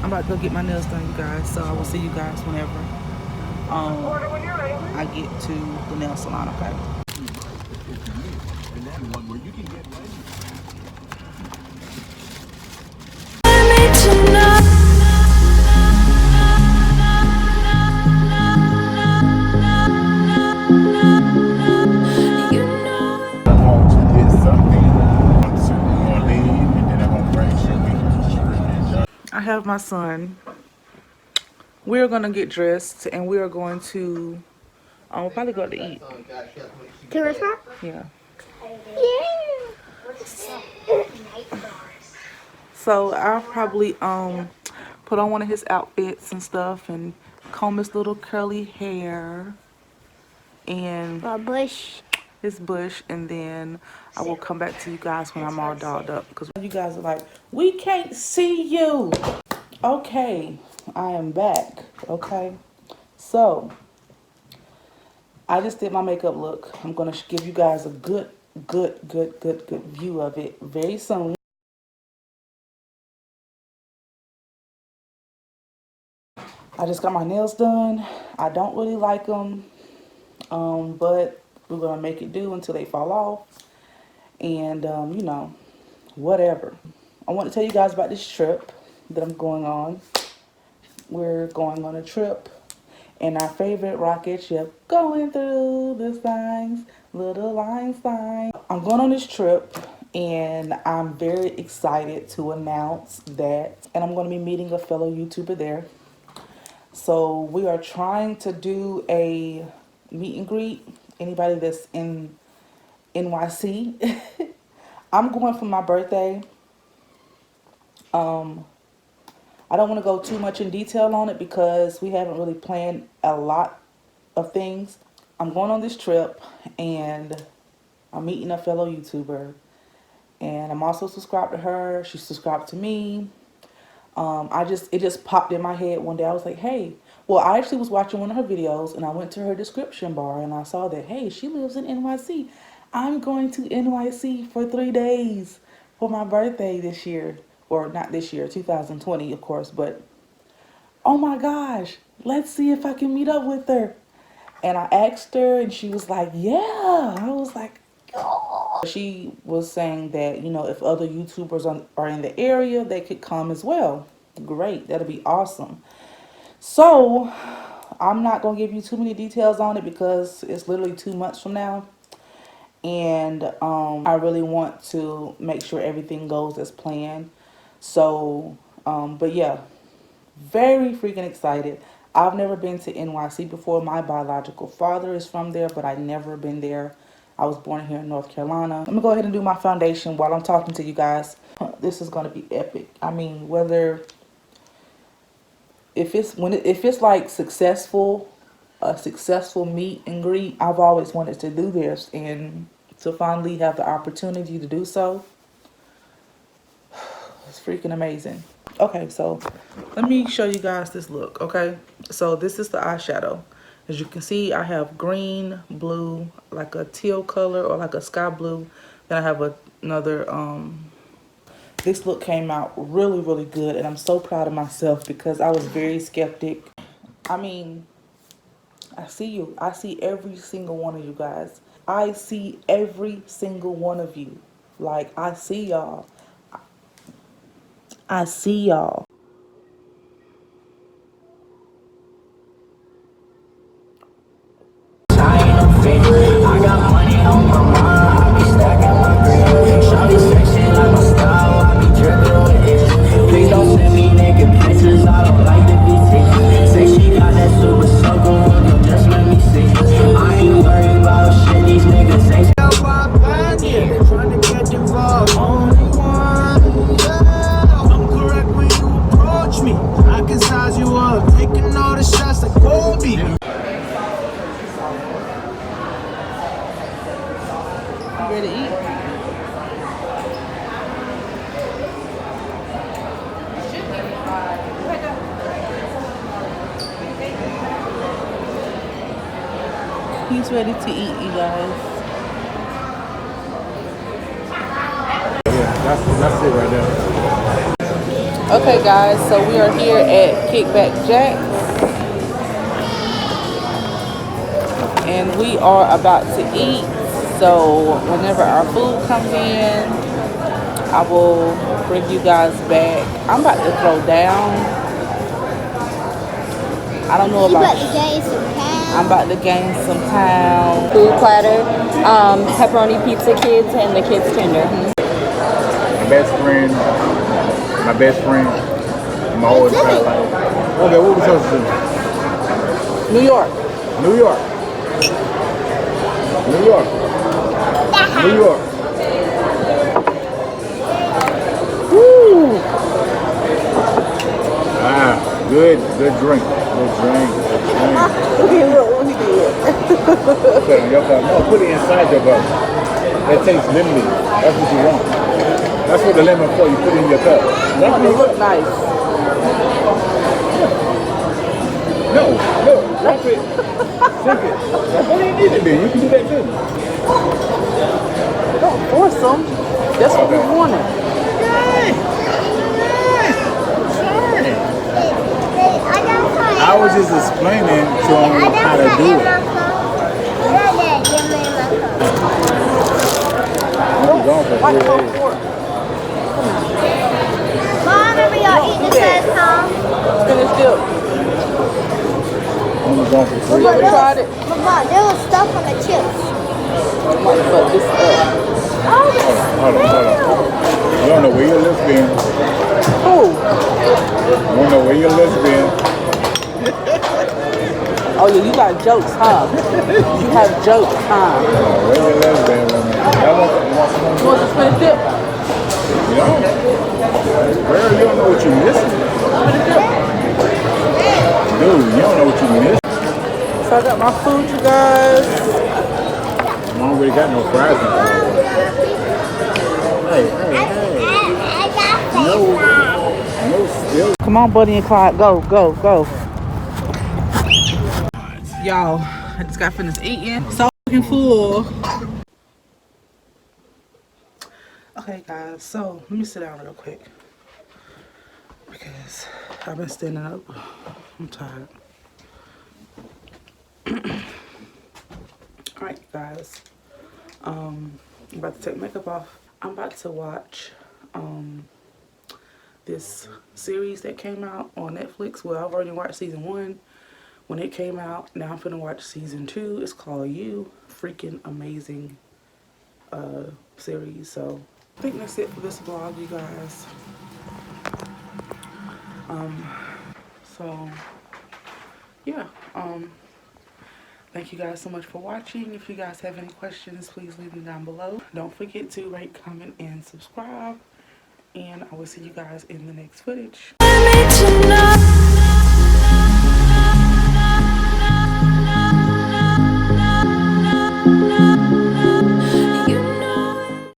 I'm about to go get my nails done, you guys. So I will see you guys whenever I get to the nail salon, okay? I have my son. We're gonna get dressed and we are going to we'll probably go to eat. To Rashá? Yeah. Yeah. So I'll probably put on one of his outfits and stuff and comb his little curly hair and Bush. his bush, and then I will come back to you guys when I'm all dolled up, because you guys are like, we can't see you. Okay, I am back. Okay, so I just did my makeup look. I'm gonna give you guys a good view of it very soon. I just got my nails done. I don't really like them, but we're gonna make it do until they fall off. And you know, whatever. I want to tell you guys about this trip that I'm going on. We're going on a trip in our favorite rocket ship, going through the signs, little line signs. I'm going on this trip and I'm very excited to announce that, and I'm going to be meeting a fellow YouTuber there. So we are trying to do a meet and greet. Anybody that's in NYC. I'm going for my birthday. I don't want to go too much in detail on it because we haven't really planned a lot of things. I'm going on this trip and I'm meeting a fellow YouTuber, and I'm also subscribed to her. She's subscribed to me. It just popped in my head one day. I was like, hey, well, I actually was watching one of her videos and I went to her description bar and I saw that, hey, she lives in NYC. I'm going to NYC for 3 days for my birthday this year. Or not this year, 2020, of course, but oh my gosh, let's see if I can meet up with her. And I asked her and she was like, yeah. I was like, oh. She was saying that, you know, if other YouTubers are in the area, they could come as well. Great, that'll be awesome. So I'm not going to give you too many details on it because it's literally 2 months from now. And I really want to make sure everything goes as planned. So, but yeah, very freaking excited. I've never been to NYC before. My biological father is from there, but I've never been there. I was born here in North Carolina. Let me go ahead and do my foundation while I'm talking to you guys. This is going to be epic. I mean, if it's like successful, a successful meet and greet, I've always wanted to do this, and to finally have the opportunity to do so, it's freaking amazing. Okay, so let me show you guys this look, okay? So this is the eyeshadow. As you can see, I have green, blue, like a teal color or like a sky blue. Then I have another, this look came out really, really good. And I'm so proud of myself because I was very skeptic. I mean, I see you. I see every single one of you guys. I see every single one of you. Like, I see y'all. I see y'all. I got money on my mind, I be stacking my green. Shawty sexy like my style, I be dripping with it. Please don't send me naked pictures, I don't like to be taken. Say she got that super soaker, well, just let me see. I ain't worried about shit, these niggas ain't. Trying to get involved, only one. I'm correct when you approach me. I can size you up, taking all the shots like Kobe. Ready to eat? He's ready to eat, you guys. Yeah, that's it right there. Okay, guys, so we are here at Kickback Jack's, and we are about to eat. So whenever our food comes in, I will bring you guys back. I'm about to throw down. I don't know You about. about to gain some I'm pounds. about to gain some pounds. Food platter, pepperoni pizza kids, and the kids tender. My best friend, my whole entire life. Okay, what we supposed to do? New York. New York. New York. New York. Woo! Ah, good drink. Good drink. Okay, look what he did. Put it in your cup. No, put it inside your cup. That tastes lemony. That's what you want. That's what the lemon for. You put it in your cup. That's what It you look nice. No, drop it. Sink it. That's what you need to do. You can do that too. Don't force them. That's what we wanted. I was just explaining to him how to do it. I'm going for Like 3 Coke days. fork. Mom, remember y'all eating this last time? Finish dip. I'm going for 3 You ever days. tried it? Mama, there was stuff on the chips. I'm about to fuck this up. Hold on. You don't know where your lips been. Oh. You don't know where your lips been. Oh yeah, you got jokes, huh? You have jokes, huh? Where your lips been, woman. You want to spin dip? You don't. Girl, you don't know what you're missing. Dude, you don't know what you're missing. So I got my food, you guys. I already got no fries in there. Hey. No still. Come on, Buddy and Clyde. Go. Y'all, I just got finished eating. So fucking full. Okay, guys. So let me sit down real quick because I've been standing up. I'm tired. All right, guys. I'm about to take makeup off. I'm about to watch this series that came out on Netflix. Well, I've already watched season 1 when it came out. Now I'm finna watch season 2. It's called You. Freaking amazing series. So I think that's it for this vlog, you guys. So yeah, thank you guys so much for watching. If you guys have any questions, please leave them down below. Don't forget to rate, comment, and subscribe. And I will see you guys in the next footage.